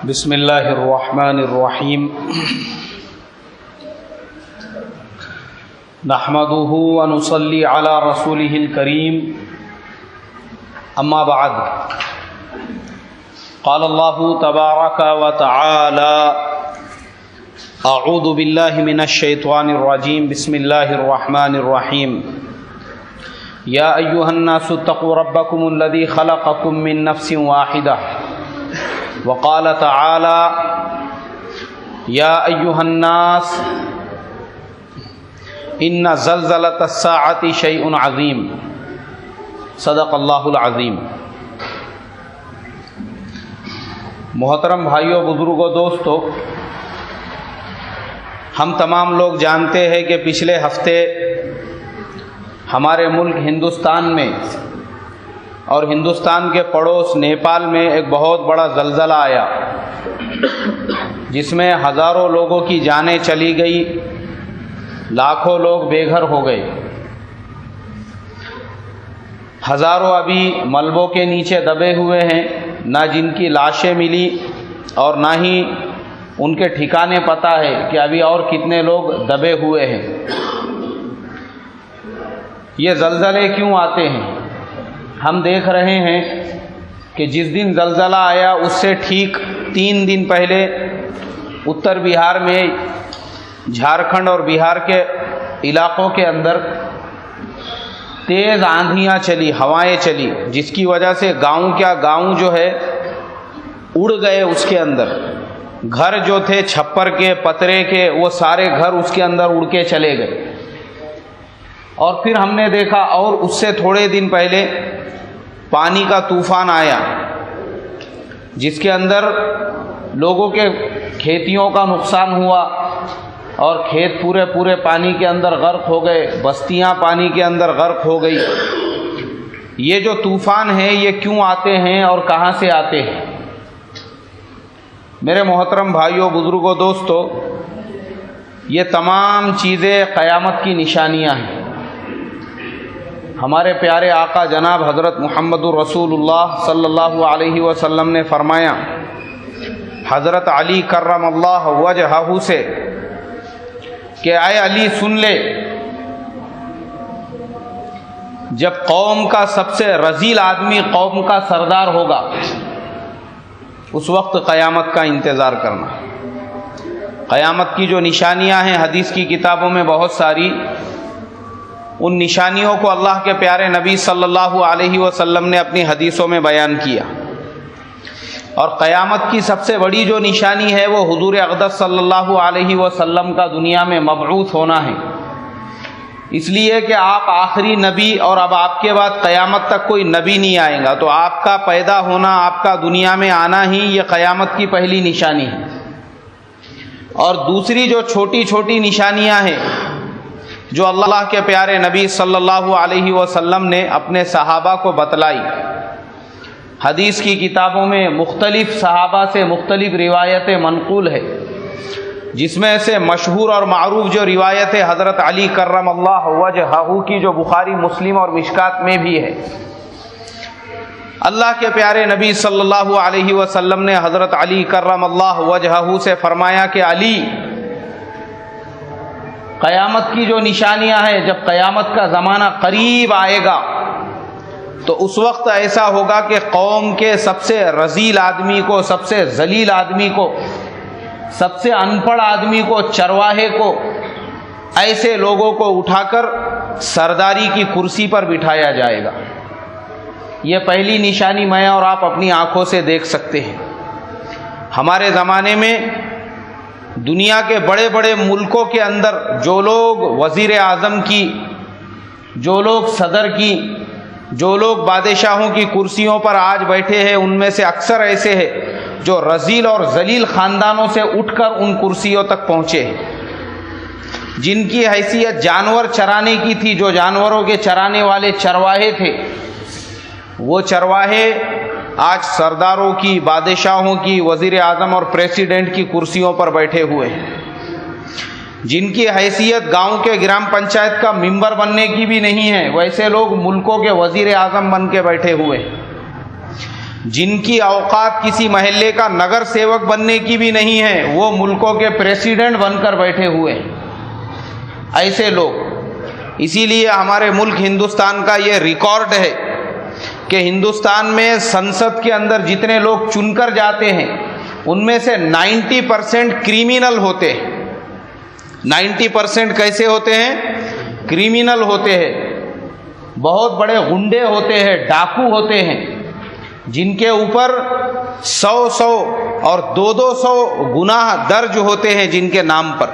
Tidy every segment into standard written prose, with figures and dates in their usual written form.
بسم اللہ الرحمن الرحیم نحمده ونصلی علی رسوله الکریم اما بعد قال اللہ تبارک وتعالی اعوذ باللہ من الشیطان الرجیم بسم اللہ الرحمن الرحیم یا ایھا الناس اتقوا ربکم الذی خلقکم من نفس واحدہ وقال تعالى يا أيها الناس إن زلزلة الساعة شيء عظيم صدق اللہ العظیم۔ محترم بھائیوں، بزرگوں، دوستو، ہم تمام لوگ جانتے ہیں کہ پچھلے ہفتے ہمارے ملک ہندوستان میں اور ہندوستان کے پڑوس نیپال میں ایک بہت بڑا زلزلہ آیا جس میں ہزاروں لوگوں کی جانیں چلی گئی، لاکھوں لوگ بے گھر ہو گئے، ہزاروں ابھی ملبوں کے نیچے دبے ہوئے ہیں، نہ جن کی لاشیں ملی اور نہ ہی ان کے ٹھکانے پتہ ہے کہ ابھی اور کتنے لوگ دبے ہوئے ہیں۔ یہ زلزلے کیوں آتے ہیں؟ ہم دیکھ رہے ہیں کہ جس دن زلزلہ آیا اس سے ٹھیک 3 دن پہلے اتر بہار میں، جھارکھنڈ اور بہار کے علاقوں کے اندر تیز آندھیاں چلی، ہوائیں چلی، جس کی وجہ سے گاؤں جو ہے اڑ گئے۔ اس کے اندر گھر جو تھے چھپر کے، پترے کے، وہ سارے گھر اس کے اندر اڑ کے چلے گئے۔ اور پھر ہم نے دیکھا اور اس سے تھوڑے دن پہلے پانی کا طوفان آیا جس کے اندر لوگوں کے کھیتیوں کا نقصان ہوا اور کھیت پورے پانی کے اندر غرق ہو گئے، بستیاں پانی کے اندر غرق ہو گئی۔ یہ جو طوفان ہیں یہ کیوں آتے ہیں اور کہاں سے آتے ہیں؟ میرے محترم بھائیوں، بزرگوں، دوستو، یہ تمام چیزیں قیامت کی نشانیاں ہیں۔ ہمارے پیارے آقا جناب حضرت محمد الرسول اللہ صلی اللہ علیہ وسلم نے فرمایا، حضرت علی کرم اللہ وجہہ سے کہ اے علی سن لے، جب قوم کا سب سے رذیل آدمی قوم کا سردار ہوگا اس وقت قیامت کا انتظار کرنا۔ قیامت کی جو نشانیاں ہیں حدیث کی کتابوں میں بہت ساری، ان نشانیوں کو اللہ کے پیارے نبی صلی اللہ علیہ وسلم نے اپنی حدیثوں میں بیان کیا۔ اور قیامت کی سب سے بڑی جو نشانی ہے وہ حضور اقدس صلی اللہ علیہ وسلم کا دنیا میں مبعوث ہونا ہے، اس لیے کہ آپ آخری نبی اور اب آپ کے بعد قیامت تک کوئی نبی نہیں آئے گا، تو آپ کا پیدا ہونا، آپ کا دنیا میں آنا ہی یہ قیامت کی پہلی نشانی ہے۔ اور دوسری جو چھوٹی چھوٹی نشانیاں ہیں جو اللہ کے پیارے نبی صلی اللہ علیہ وسلم نے اپنے صحابہ کو بتلائی، حدیث کی کتابوں میں مختلف صحابہ سے مختلف روایتیں منقول ہے، جس میں سے مشہور اور معروف جو روایت ہے حضرت علی کرم اللہ وجہہ کی، جو بخاری، مسلم اور مشکات میں بھی ہے۔ اللہ کے پیارے نبی صلی اللہ علیہ وسلم نے حضرت علی کرم اللہ وجہہ سے فرمایا کہ علی، قیامت کی جو نشانیاں ہیں، جب قیامت کا زمانہ قریب آئے گا تو اس وقت ایسا ہوگا کہ قوم کے سب سے رذیل آدمی کو، سب سے ذلیل آدمی کو، سب سے ان پڑھ آدمی کو، چرواہے کو، ایسے لوگوں کو اٹھا کر سرداری کی کرسی پر بٹھایا جائے گا۔ یہ پہلی نشانی میں اور آپ اپنی آنکھوں سے دیکھ سکتے ہیں۔ ہمارے زمانے میں دنیا کے بڑے بڑے ملکوں کے اندر جو لوگ وزیر اعظم کی، جو لوگ صدر کی، جو لوگ بادشاہوں کی کرسیوں پر آج بیٹھے ہیں، ان میں سے اکثر ایسے ہیں جو رذیل اور ذلیل خاندانوں سے اٹھ کر ان کرسیوں تک پہنچے ہیں، جن کی حیثیت جانور چرانے کی تھی، جو جانوروں کے چرانے والے چرواہے تھے، وہ چرواہے آج سرداروں کی، بادشاہوں کی، وزیر اعظم اور پریسیڈنٹ کی کرسیوں پر بیٹھے ہوئے ہیں، جن کی حیثیت گاؤں کے گرام پنچایت کا ممبر بننے کی بھی نہیں ہے، ویسے لوگ ملکوں کے وزیر اعظم بن کے بیٹھے ہوئے ہیں۔ جن کی اوقات کسی محلے کا نگر سیوک بننے کی بھی نہیں ہے، وہ ملکوں کے پریزیڈنٹ بن کر بیٹھے ہوئے ہیں، ایسے لوگ۔ اسی لیے ہمارے ملک ہندوستان کا یہ ریکارڈ ہے کہ ہندوستان میں سنسد کے اندر جتنے لوگ چن کر جاتے ہیں ان میں سے 90% کریمنل ہوتے ہیں۔ 90% کیسے ہوتے ہیں؟ کریمنل ہوتے ہیں، بہت بڑے غنڈے ہوتے ہیں، ڈاکو ہوتے ہیں، جن کے اوپر 100 اور 200 گناہ درج ہوتے ہیں جن کے نام پر۔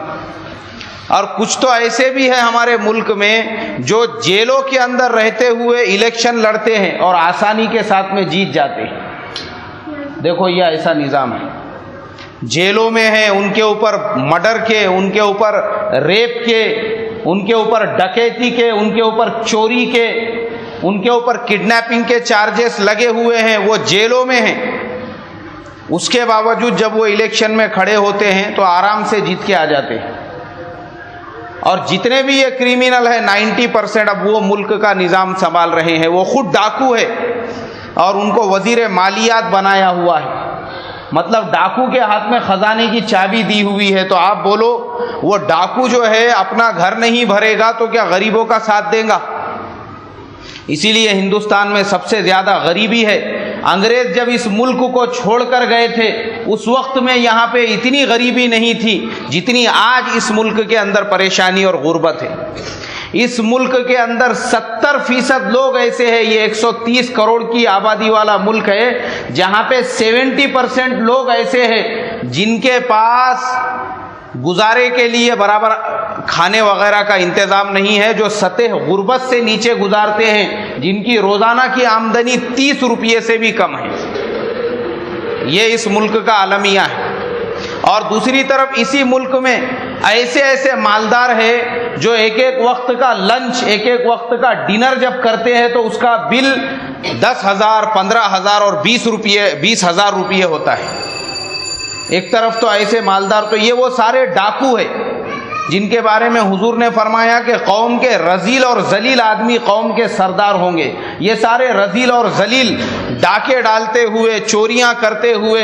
اور کچھ تو ایسے بھی ہیں ہمارے ملک میں جو جیلوں کے اندر رہتے ہوئے الیکشن لڑتے ہیں اور آسانی کے ساتھ میں جیت جاتے ہیں۔ دیکھو یہ ایسا نظام ہے، جیلوں میں ہیں، ان کے اوپر مرڈر کے، ان کے اوپر ریپ کے، ان کے اوپر ڈکیتی کے، ان کے اوپر چوری کے، ان کے اوپر کڈنیپنگ کے چارجز لگے ہوئے ہیں، وہ جیلوں میں ہیں۔ اس کے باوجود جب وہ الیکشن میں کھڑے ہوتے ہیں تو آرام سے جیت کے آ جاتے ہیں۔ اور جتنے بھی یہ کریمنل ہیں 90% اب وہ ملک کا نظام سنبھال رہے ہیں، وہ خود ڈاکو ہے اور ان کو وزیر مالیات بنایا ہوا ہے۔ مطلب ڈاکو کے ہاتھ میں خزانے کی چابی دی ہوئی ہے، تو آپ بولو وہ ڈاکو جو ہے اپنا گھر نہیں بھرے گا تو کیا غریبوں کا ساتھ دے گا؟ اسی لیے ہندوستان میں سب سے زیادہ غریبی ہے۔ انگریز جب اس ملک کو چھوڑ کر گئے تھے اس وقت میں یہاں پہ اتنی غریبی نہیں تھی جتنی آج اس ملک کے اندر پریشانی اور غربت ہے۔ اس ملک کے اندر 70% لوگ ایسے ہیں، یہ 130 کروڑ کی آبادی والا ملک ہے، جہاں پہ 70% لوگ ایسے ہیں جن کے پاس گزارے کے لیے برابر کھانے وغیرہ کا انتظام نہیں ہے، جو سطح غربت سے نیچے گزارتے ہیں، جن کی روزانہ کی آمدنی 30 روپے سے بھی کم ہے۔ یہ اس ملک کا المیہ ہے۔ اور دوسری طرف اسی ملک میں ایسے ایسے مالدار ہیں جو ایک ایک وقت کا لنچ، ایک ایک وقت کا ڈنر جب کرتے ہیں تو اس کا بل 10,000، 15,000 اور 20,000 روپے ہوتا ہے۔ ایک طرف تو ایسے مالدار، تو یہ وہ سارے ڈاکو ہیں جن کے بارے میں حضور نے فرمایا کہ قوم کے رذیل اور ذلیل آدمی قوم کے سردار ہوں گے۔ یہ سارے رذیل اور ذلیل ڈاکے ڈالتے ہوئے، چوریاں کرتے ہوئے،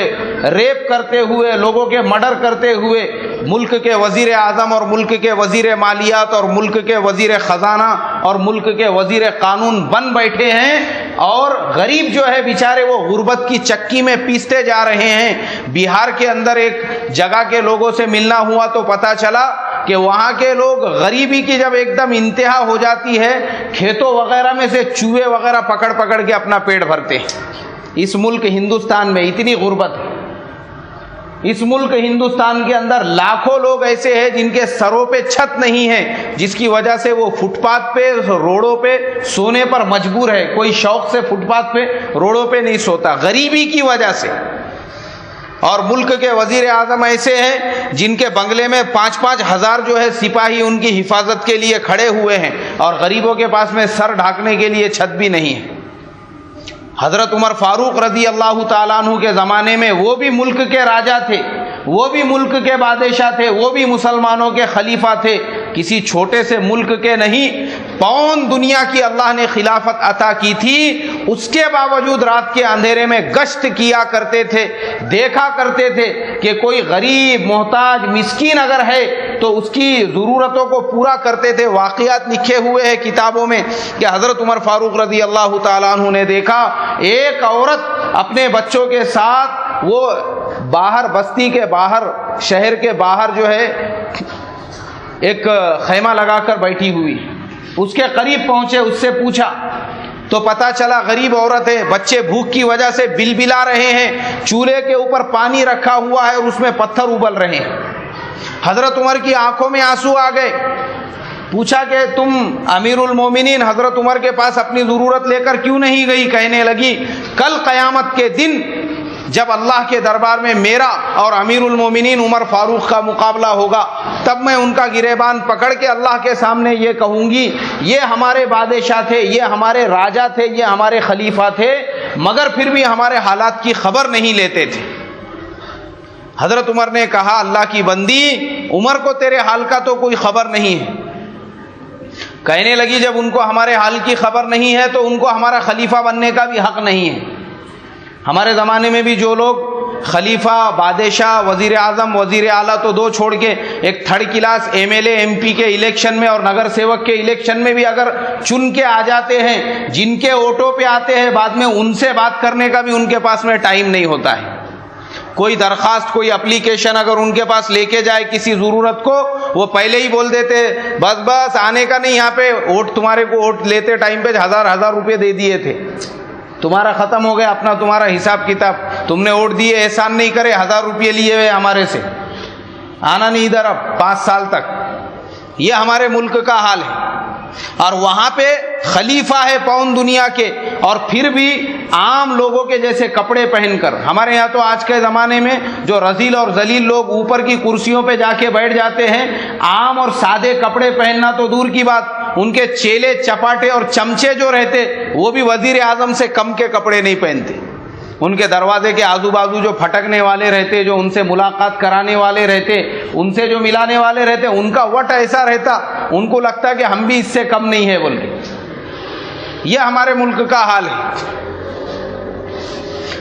ریپ کرتے ہوئے، لوگوں کے مرڈر کرتے ہوئے ملک کے وزیر اعظم اور ملک کے وزیر مالیات اور ملک کے وزیر خزانہ اور ملک کے وزیر قانون بن بیٹھے ہیں، اور غریب جو ہے بیچارے وہ غربت کی چکی میں پیستے جا رہے ہیں۔ بہار کے اندر ایک جگہ کے لوگوں سے ملنا ہوا تو پتہ چلا کہ وہاں کے لوگ غریبی کی جب ایک دم انتہا ہو جاتی ہے، کھیتوں وغیرہ میں سے چوہے وغیرہ پکڑ پکڑ کے اپنا پیٹ بھرتے ہیں۔ اس ملک ہندوستان میں اتنی غربت ہے۔ اس ملک ہندوستان کے اندر لاکھوں لوگ ایسے ہیں جن کے سروں پہ چھت نہیں ہے، جس کی وجہ سے وہ فٹ پاتھ پہ، روڈوں پہ سونے پر مجبور ہے۔ کوئی شوق سے فٹ پاتھ پہ، روڈوں پہ نہیں سوتا، غریبی کی وجہ سے۔ اور ملک کے وزیر اعظم ایسے ہیں جن کے بنگلے میں 5-5 ہزار جو ہے سپاہی ان کی حفاظت کے لیے کھڑے ہوئے ہیں، اور غریبوں کے پاس میں سر ڈھانکنے کے لیے چھت بھی نہیں ہے۔ حضرت عمر فاروق رضی اللہ تعالیٰ عنہ کے زمانے میں وہ بھی ملک کے راجا تھے، وہ بھی ملک کے بادشاہ تھے، وہ بھی مسلمانوں کے خلیفہ تھے، کسی چھوٹے سے ملک کے نہیں، پون دنیا کی اللہ نے خلافت عطا کی تھی، اس کے باوجود رات کے اندھیرے میں گشت کیا کرتے تھے، دیکھا کرتے تھے کہ کوئی غریب، محتاج، مسکین اگر ہے تو اس کی ضرورتوں کو پورا کرتے تھے۔ واقعات لکھے ہوئے ہیں کتابوں میں کہ حضرت عمر فاروق رضی اللہ تعالیٰ عنہ نے دیکھا ایک عورت اپنے بچوں کے ساتھ وہ باہر بستی کے باہر، شہر کے باہر جو ہے ایک خیمہ لگا کر بیٹھی ہوئی، اس کے قریب پہنچے، اس سے پوچھا تو پتہ چلا غریب عورت ہے، بچے بھوک کی وجہ سے بلبلا رہے ہیں، چولہے کے اوپر پانی رکھا ہوا ہے اور اس میں پتھر ابل رہے ہیں۔ حضرت عمر کی آنکھوں میں آنسو آ گئے، پوچھا کہ تم امیر المومنین حضرت عمر کے پاس اپنی ضرورت لے کر کیوں نہیں گئی؟ کہنے لگی کل قیامت کے دن جب اللہ کے دربار میں میرا اور امیر المومنین عمر فاروق کا مقابلہ ہوگا، تب میں ان کا گریبان پکڑ کے اللہ کے سامنے یہ کہوں گی یہ ہمارے بادشاہ تھے، یہ ہمارے راجا تھے، یہ ہمارے خلیفہ تھے، مگر پھر بھی ہمارے حالات کی خبر نہیں لیتے تھے۔ حضرت عمر نے کہا اللہ کی بندی، عمر کو تیرے حال کا تو کوئی خبر نہیں ہے۔ کہنے لگی جب ان کو ہمارے حال کی خبر نہیں ہے تو ان کو ہمارا خلیفہ بننے کا بھی حق نہیں ہے۔ ہمارے زمانے میں بھی جو لوگ خلیفہ، بادشاہ، وزیر اعظم، وزیر اعلیٰ تو دو چھوڑ کے ایک third class M L A M P کے الیکشن میں اور نگر سیوک کے الیکشن میں بھی اگر چن کے آ جاتے ہیں، جن کے ووٹوں پہ آتے ہیں، بعد میں ان سے بات کرنے کا بھی ان کے پاس میں ٹائم نہیں ہوتا ہے۔ کوئی درخواست، کوئی اپلیکیشن اگر ان کے پاس لے کے جائے کسی ضرورت کو، وہ پہلے ہی بول دیتے بس آنے کا نہیں، یہاں پہ ووٹ تمہارے کو ووٹ لیتے ٹائم پہ ہزار روپے دے دیے تھے، تمہارا ختم ہو گیا اپنا تمہارا حساب کتاب، تم نے ووٹ دیے، احسان نہیں کرے، 1000 روپے لیے ہوئے ہمارے سے، آنا نہیں ادھر اب 5 سال تک۔ یہ ہمارے ملک کا حال ہے، اور وہاں پہ خلیفہ ہے پون دنیا کے، اور پھر بھی عام لوگوں کے جیسے کپڑے پہن کر۔ ہمارے یہاں تو آج کے زمانے میں جو رذیل اور ذلیل لوگ اوپر کی کرسیوں پہ جا کے بیٹھ جاتے ہیں، عام اور سادے کپڑے پہننا تو دور کی بات، ان کے چیلے چپاٹے اور چمچے جو رہتے وہ بھی وزیر اعظم سے کم کے کپڑے نہیں پہنتے۔ ان کے دروازے کے آزو بازو جو پھٹکنے والے رہتے، جو ان سے ملاقات کرانے والے رہتے، ان سے جو ملانے والے رہتے، ان کا وٹ ایسا رہتا، ان کو لگتا کہ ہم بھی اس سے کم نہیں ہے بول کے۔ یہ ہمارے ملک کا حال ہے۔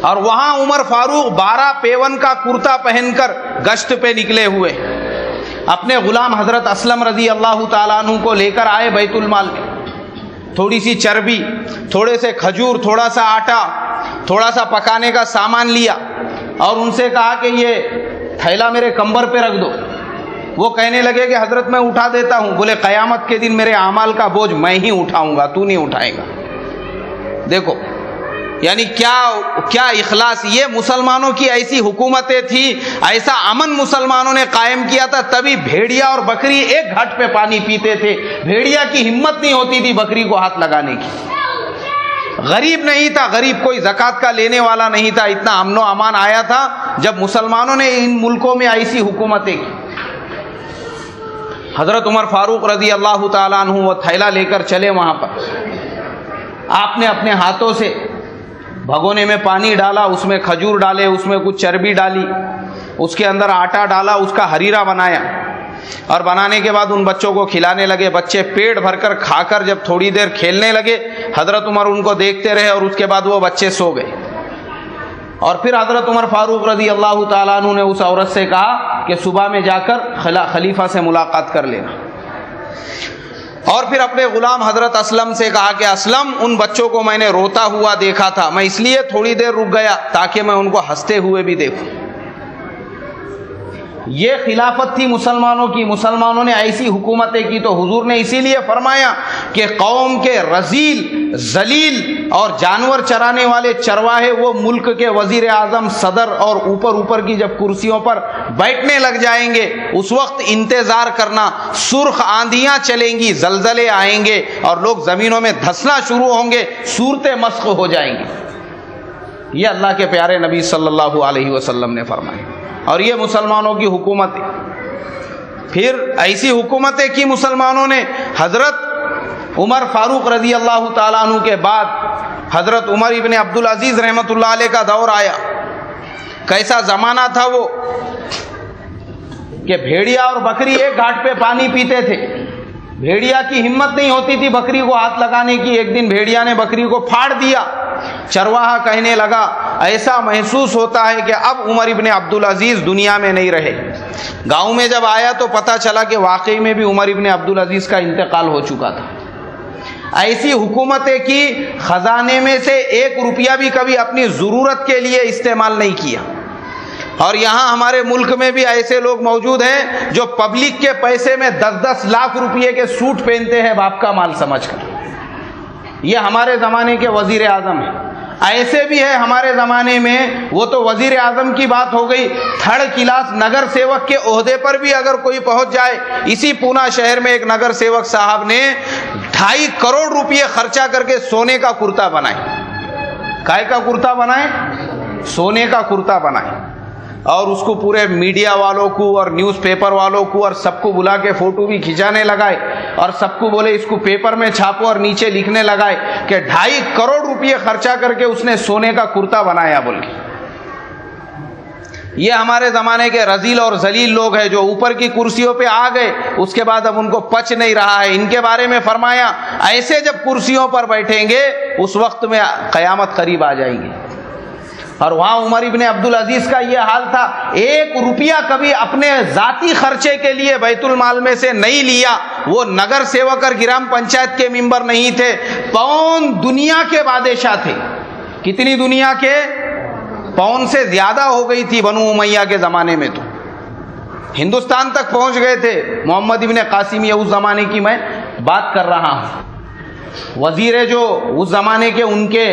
اور وہاں عمر فاروق 12 پیون کا کرتا پہن کر گشت پہ نکلے ہوئے، اپنے غلام حضرت اسلم رضی اللہ تعالیٰ عنہ کو لے کر آئے بیت المال میں۔ تھوڑی سی چربی، تھوڑے سے کھجور، تھوڑا سا آٹا، تھوڑا سا پکانے کا سامان لیا، اور ان سے کہا کہ یہ تھیلا میرے کمبر پہ رکھ دو۔ وہ کہنے لگے کہ حضرت میں اٹھا دیتا ہوں۔ بولے قیامت کے دن میرے اعمال کا بوجھ میں ہی اٹھاؤں گا، تو نہیں اٹھائے گا۔ دیکھو یعنی کیا اخلاص! یہ مسلمانوں کی ایسی حکومتیں تھی، ایسا امن مسلمانوں نے قائم کیا تھا، تبھی بھیڑیا اور بکری ایک گھٹ پہ پانی پیتے تھے۔ بھیڑیا کی ہمت نہیں ہوتی تھی بکری کو ہاتھ لگانے کی۔ غریب نہیں تھا، غریب کوئی زکوٰۃ کا لینے والا نہیں تھا۔ اتنا امن و امان آیا تھا جب مسلمانوں نے ان ملکوں میں ایسی حکومتیں کی۔ حضرت عمر فاروق رضی اللہ تعالیٰ عنہ وہ تھیلا لے کر چلے وہاں پر۔ آپ نے اپنے ہاتھوں سے بھگونے میں پانی ڈالا، اس میں کھجور ڈالے، اس میں کچھ چربی ڈالی، اس کے اندر آٹا ڈالا، اس کا ہریرا بنایا، اور بنانے کے بعد ان بچوں کو کھلانے لگے۔ بچے پیٹ بھر کر کھا کر جب تھوڑی دیر کھیلنے لگے، حضرت عمر ان کو دیکھتے رہے، اور اس کے بعد وہ بچے سو گئے۔ اور پھر حضرت عمر فاروق رضی اللہ تعالیٰ عنہ نے اس عورت سے کہا کہ صبح میں جا کر خلیفہ سے ملاقات کر لینا۔ اور پھر اپنے غلام حضرت اسلم سے کہا کہ اسلم، ان بچوں کو میں نے روتا ہوا دیکھا تھا، میں اس لیے تھوڑی دیر رک گیا تاکہ میں ان کو ہنستے ہوئے بھی دیکھوں۔ یہ خلافت تھی مسلمانوں کی، مسلمانوں نے ایسی حکومتیں کی، تو حضور نے اسی لیے فرمایا کہ قوم کے رذیل، ذلیل اور جانور چرانے والے چرواہے وہ ملک کے وزیر اعظم، صدر اور اوپر کی جب کرسیوں پر بیٹھنے لگ جائیں گے، اس وقت انتظار کرنا، سرخ آندھیاں چلیں گی، زلزلے آئیں گے، اور لوگ زمینوں میں دھسنا شروع ہوں گے، صورتیں مسخ ہو جائیں گی۔ یہ اللہ کے پیارے نبی صلی اللہ علیہ وسلم نے فرمایا، اور یہ مسلمانوں کی حکومتیں۔ پھر ایسی حکومتیں کی مسلمانوں نے۔ حضرت عمر فاروق رضی اللہ تعالیٰ عنہ کے بعد حضرت عمر ابن عبدالعزیز رحمۃ اللہ علیہ کا دور آیا۔ کیسا زمانہ تھا وہ کہ بھیڑیا اور بکری ایک گھاٹ پہ پانی پیتے تھے۔ بھیڑیا کی ہمت نہیں ہوتی تھی بکری کو ہاتھ لگانے کی۔ ایک دن بھیڑیا نے بکری کو پھاڑ دیا۔ چرواہا کہنے لگا ایسا محسوس ہوتا ہے کہ اب عمر ابن عبدالعزیز دنیا میں نہیں رہے۔ گاؤں میں جب آیا تو پتہ چلا کہ واقعی میں بھی عمر ابن عبدالعزیز کا انتقال ہو چکا تھا۔ ایسی حکومتیں کی، خزانے میں سے 1 روپیہ بھی کبھی اپنی ضرورت کے لیے استعمال نہیں کیا۔ اور یہاں ہمارے ملک میں بھی ایسے لوگ موجود ہیں جو پبلک کے پیسے میں 10-10 لاکھ روپئے کے سوٹ پہنتے ہیں باپ کا مال سمجھ کر۔ یہ ہمارے زمانے کے وزیر اعظم ہیں۔ ایسے بھی ہے ہمارے زمانے میں، وہ تو وزیر اعظم کی بات ہو گئی، تھرڈ کلاس نگر سیوک کے عہدے پر بھی اگر کوئی پہنچ جائے۔ اسی پونا شہر میں ایک نگر سیوک صاحب نے 2.5 کروڑ روپئے خرچہ کر کے سونے کا کرتا بنائے۔ کائے کا کرتا بنائے؟ سونے کا کرتا بنائے، اور اس کو پورے میڈیا والوں کو اور نیوز پیپر والوں کو اور سب کو بلا کے فوٹو بھی کھنچانے لگائے، اور سب کو بولے اس کو پیپر میں چھاپو، اور نیچے لکھنے لگائے کہ 2.5 کروڑ روپئے خرچہ کر کے اس نے سونے کا کرتا بنایا بول کے۔ یہ ہمارے زمانے کے رذیل اور ذلیل لوگ ہیں جو اوپر کی کرسیوں پہ آ گئے، اس کے بعد اب ان کو پچ نہیں رہا ہے۔ ان کے بارے میں فرمایا ایسے جب کرسیوں پر بیٹھیں گے اس وقت میں قیامت قریب آ جائے گی۔ اور وہاں عمر ابن عبدالعزیز کا یہ حال تھا، 1 روپیہ کبھی اپنے ذاتی خرچے کے لیے بیت المال میں سے نہیں لیا. وہ نگر سیوک اور گرام پنچایت کے ممبر نہیں تھے، پون دنیا کے بادشاہ تھے. کتنی دنیا کے؟ پون سے زیادہ ہو گئی تھی بنو امیہ کے زمانے میں، تو ہندوستان تک پہنچ گئے تھے. محمد ابن قاسم، یہ اس زمانے کی میں بات کر رہا ہوں. وزیر جو اس زمانے کے ان کے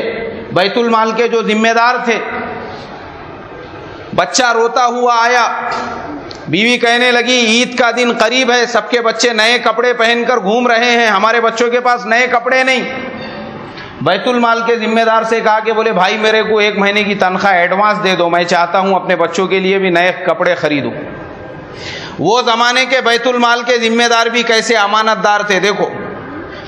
بیت المال کے جو ذمہ دار تھے، بچہ روتا ہوا آیا، بیوی کہنے لگی عید کا دن قریب ہے، سب کے بچے نئے کپڑے پہن کر گھوم رہے ہیں، ہمارے بچوں کے پاس نئے کپڑے نہیں. بیت المال کے ذمہ دار سے کہا کہ بولے بھائی میرے کو 1 مہینے کی تنخواہ ایڈوانس دے دو، میں چاہتا ہوں اپنے بچوں کے لیے بھی نئے کپڑے خریدوں. وہ زمانے کے بیت المال کے ذمہ دار بھی کیسے امانت دار تھے دیکھو.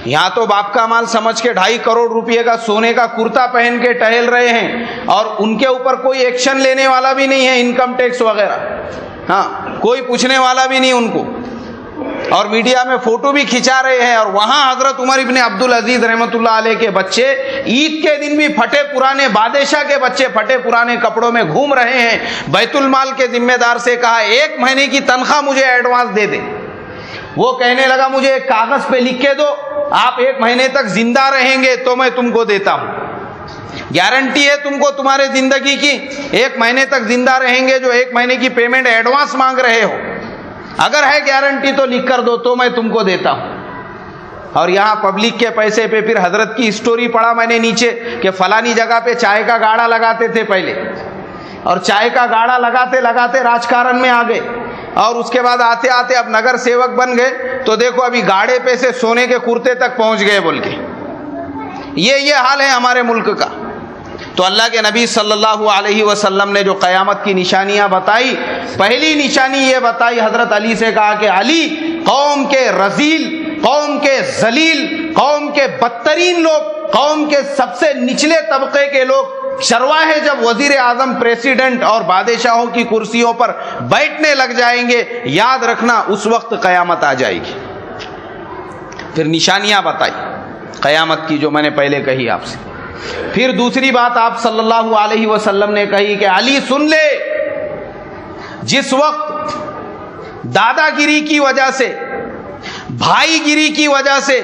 یہاں تو باپ کا مال سمجھ کے 2.5 کروڑ روپے کا سونے کا کرتا پہن کے ٹہل رہے ہیں، اور ان کے اوپر کوئی ایکشن لینے والا بھی نہیں ہے، انکم ٹیکس وغیرہ، ہاں کوئی پوچھنے والا بھی نہیں ان کو، اور میڈیا میں فوٹو بھی کھنچا رہے ہیں. اور وہاں حضرت عمر ابن عبدالعزیز رحمۃ اللہ علیہ کے بچے عید کے دن بھی پھٹے پرانے، بادشاہ کے بچے پھٹے پرانے کپڑوں میں گھوم رہے ہیں. بیت المال کے ذمہ دار سے کہا 1 مہینے کی تنخواہ مجھے ایڈوانس دے دے. وہ کہنے لگا مجھے ایک کاغذ پہ لکھ کے دو، آپ 1 مہینے تک زندہ رہیں گے تو میں تم کو دیتا ہوں. گارنٹی ہے تم کو تمہارے زندگی کی، 1 مہینے تک زندہ رہیں گے، جو 1 مہینے کی پیمنٹ ایڈوانس مانگ رہے ہو، اگر ہے گارنٹی تو لکھ کر دو تو میں تم کو دیتا ہوں. اور یہاں پبلک کے پیسے پہ پھر حضرت کی اسٹوری پڑھا میں نے نیچے کہ فلانی جگہ پہ چائے کا گاڑا لگاتے تھے پہلے، اور چائے کا گاڑا لگاتے لگاتے راجکارن میں آ گئے، اور اس کے بعد آتے آتے اب نگر سیوک بن گئے، تو دیکھو ابھی گاڑے پہ سے سونے کے کرتے تک پہنچ گئے بول کے. یہ حال ہے ہمارے ملک کا. تو اللہ کے نبی صلی اللہ علیہ وسلم نے جو قیامت کی نشانیاں بتائی، پہلی نشانی یہ بتائی، حضرت علی سے کہا کہ علی، قوم کے رذیل، قوم کے ذلیل، قوم کے بدترین لوگ، قوم کے سب سے نچلے طبقے کے لوگ چرواہے جب وزیر اعظم، پریسیڈنٹ اور بادشاہوں کی کرسیوں پر بیٹھنے لگ جائیں گے، یاد رکھنا اس وقت قیامت آ جائے گی. پھر نشانیاں بتائی قیامت کی جو میں نے پہلے کہی آپ سے. پھر دوسری بات آپ صلی اللہ علیہ وسلم نے کہی کہ علی سن لے، جس وقت دادا گیری کی وجہ سے، بھائی گیری کی وجہ سے،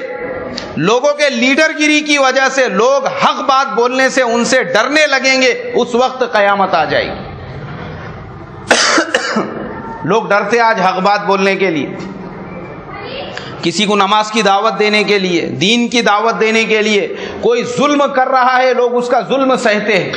لوگوں کے لیڈر گیری کی وجہ سے لوگ حق بات بولنے سے ان سے ڈرنے لگیں گے، اس وقت قیامت آ جائے گی. لوگ ڈرتے آج حق بات بولنے کے لیے، کسی کو نماز کی دعوت دینے کے لیے، دین کی دعوت دینے کے لیے. کوئی ظلم کر رہا ہے، لوگ اس کا ظلم سہتے ہیں،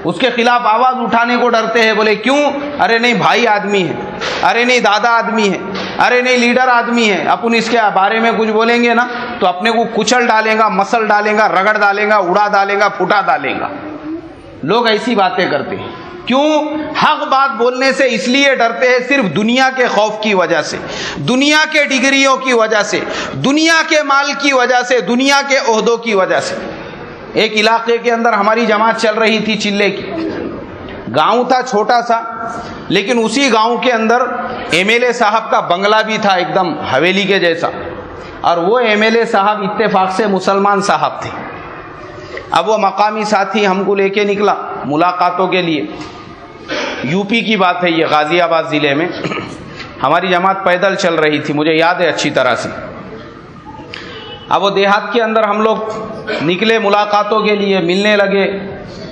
اس کے خلاف آواز اٹھانے کو ڈرتے ہیں. بولے کیوں؟ ارے نہیں بھائی آدمی ہے، ارے نہیں دادا آدمی ہے، ارے نہیں لیڈر آدمی ہے، اپن اس کے بارے میں کچھ بولیں گے نا تو اپنے کو کچل ڈالیں گا، مسل ڈالیں گا، رگڑ ڈالیں گا، اڑا ڈالیں گا، پھٹا ڈالیں گا. لوگ ایسی باتیں کرتے ہیں. کیوں؟ حق بات بولنے سے اس لیے ڈرتے ہیں صرف دنیا کے خوف کی وجہ سے، دنیا کے ڈگریوں کی وجہ سے، دنیا کے مال کی وجہ سے، دنیا کے عہدوں کی وجہ سے. ایک علاقے کے اندر ہماری جماعت چل رہی تھی چلے کی. گاؤں تھا چھوٹا سا، لیکن اسی گاؤں کے اندر ایم ایل اے صاحب کا بنگلہ بھی تھا ایک دم حویلی کے جیسا، اور وہ ایم ایل اے صاحب اتفاق سے مسلمان صاحب تھے. اب وہ مقامی ساتھی ہم کو لے کے نکلا ملاقاتوں کے لیے. یو پی کی بات ہے یہ، غازی آباد ضلع میں ہماری جماعت پیدل چل رہی تھی، مجھے یاد ہے اچھی طرح سے. اب وہ دیہات کے اندر ہم لوگ نکلے ملاقاتوں کے لیے، ملنے لگے.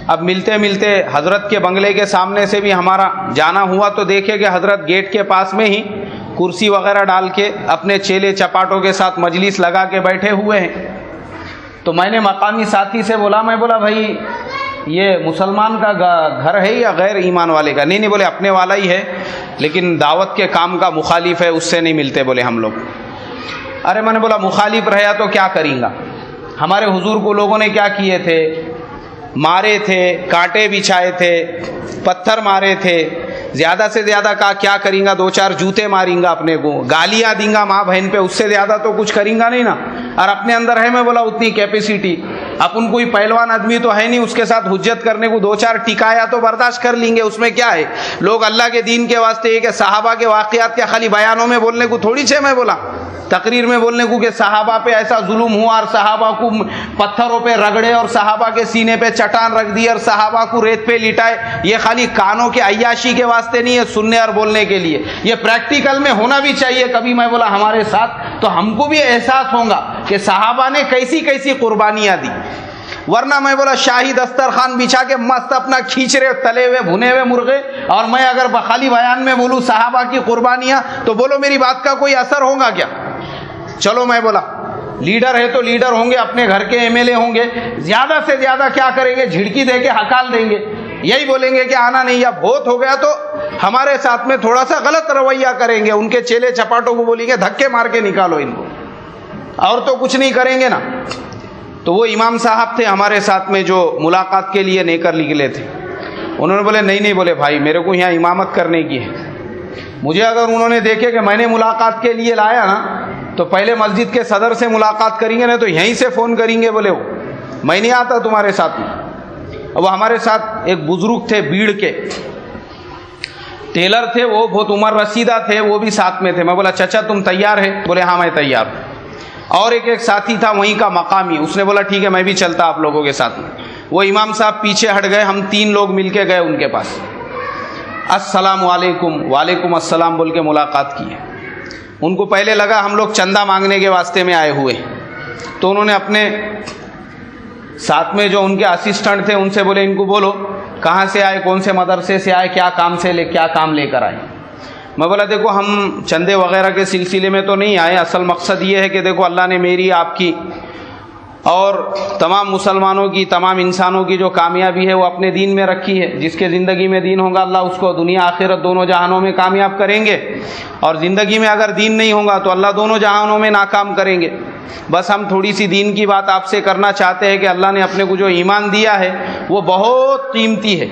اب ملتے ملتے حضرت کے بنگلے کے سامنے سے بھی ہمارا جانا ہوا تو دیکھے کہ حضرت گیٹ کے پاس میں ہی کرسی وغیرہ ڈال کے اپنے چیلے چپاٹوں کے ساتھ مجلس لگا کے بیٹھے ہوئے ہیں. تو میں نے مقامی ساتھی سے بولا، میں بولا بھائی یہ مسلمان کا گھر ہے یا غیر ایمان والے کا؟ نہیں بولے اپنے والا ہی ہے، لیکن دعوت کے کام کا مخالف ہے، اس سے نہیں ملتے بولے ہم لوگ. ارے میں نے بولا مخالف رہا تو کیا کریں گا؟ ہمارے حضور کو لوگوں نے کیا کیے تھے؟ مارے تھے، کانٹے بچھائے تھے، پتھر مارے تھے. زیادہ سے زیادہ کہا کیا کریں گا؟ 2-4 جوتے ماریں گا اپنے کو، گالیاں دیں گا ماں بہن پہ، اس سے زیادہ تو کچھ کریں گا نہیں نا. اور اپنے اندر ہے میں بولا اتنی کیپیسٹی، اپن کوئی پہلوان آدمی تو ہے نہیں اس کے ساتھ حجت کرنے کو، 2-4 ٹکایا تو برداشت کر لیں گے، اس میں کیا ہے. لوگ اللہ کے دین کے واسطے یہ کہ صحابہ کے واقعات کیا خالی بیانوں میں بولنے کو تھوڑی سے میں بولا. تقریر میں بولنے کو کہ صحابہ پہ ایسا ظلم ہوا اور صحابہ کو پتھروں پہ رگڑے اور صحابہ کے سینے پہ چٹان رکھ دی اور صحابہ کو ریت پہ لٹائے، یہ خالی کانوں کے عیاشی کے واسطے نہیں ہے، سننے اور بولنے کے لیے، یہ پریکٹیکل میں ہونا بھی چاہیے کبھی۔ میں بولا ہمارے ساتھ تو ہم کو بھی احساس ہوگا کہ صحابہ نے کیسی کیسی قربانیاں دی، ورنہ میں بولا شاہی دسترخوان بچھا کے مست اپنا کھینچ رہے تلے ہوئے بھنے ہوئے مرغے، اور میں اگر خالی بیان میں بولوں صحابہ کی قربانیاں تو بولو میری بات کا کوئی اثر ہوگا کیا؟ چلو میں بولا لیڈر ہے تو لیڈر ہوں گے، اپنے گھر کے ایم ایل اے ہوں گے، زیادہ سے زیادہ کیا کریں گے؟ جھڑکی دے کے ہکال دیں گے، یہی بولیں گے کہ آنا نہیں، یا بہت ہو گیا تو ہمارے ساتھ میں تھوڑا سا غلط رویہ کریں گے، ان کے چیلے چپاٹوں کو بولیں گے دھکے مار کے نکالو ان کو، اور تو کچھ نہیں کریں گے نا۔ تو وہ امام صاحب تھے ہمارے ساتھ میں جو ملاقات کے لیے نیکر نکلے تھے، انہوں نے بولے نہیں بولے بھائی میرے کو یہاں امامت کرنے کی ہے، مجھے اگر انہوں نے دیکھے کہ میں نے ملاقات کے لیے لایا نا تو پہلے مسجد کے صدر سے ملاقات کریں گے نا تو یہیں سے فون کریں گے، بولے وہ میں نہیں آتا تمہارے ساتھ میں۔ وہ ہمارے ساتھ ایک بزرگ تھے بیڑ کے، ٹیلر تھے، وہ بہت عمر رسیدہ تھے، وہ بھی ساتھ میں تھے۔ میں بولا چچا تم تیار ہے؟ بولے ہاں میں تیار ہوں۔ اور ایک ساتھی تھا وہیں کا مقامی، اس نے بولا ٹھیک ہے میں بھی چلتا آپ لوگوں کے ساتھ میں۔ وہ امام صاحب پیچھے ہٹ گئے، ہم 3 لوگ مل کے گئے ان کے پاس، السلام علیکم، وعلیکم السلام بول کے ملاقات کی۔ ان کو پہلے لگا ہم لوگ چندہ مانگنے کے واسطے میں آئے ہوئے، تو انہوں نے اپنے ساتھ میں جو ان کے اسسٹنٹ تھے ان سے بولے ان کو بولو کہاں سے آئے، کون سے مدرسے سے آئے، کیا کام لے کر آئے۔ میں بولا دیکھو ہم چندے وغیرہ کے سلسلے میں تو نہیں آئے، اصل مقصد یہ ہے کہ دیکھو اللہ نے میری آپ کی اور تمام مسلمانوں کی، تمام انسانوں کی جو کامیابی ہے وہ اپنے دین میں رکھی ہے۔ جس کے زندگی میں دین ہوگا اللہ اس کو دنیا آخرت دونوں جہانوں میں کامیاب کریں گے، اور زندگی میں اگر دین نہیں ہوگا تو اللہ دونوں جہانوں میں ناکام کریں گے۔ بس ہم تھوڑی سی دین کی بات آپ سے کرنا چاہتے ہیں کہ اللہ نے اپنے کو جو ایمان دیا ہے وہ بہت قیمتی ہے،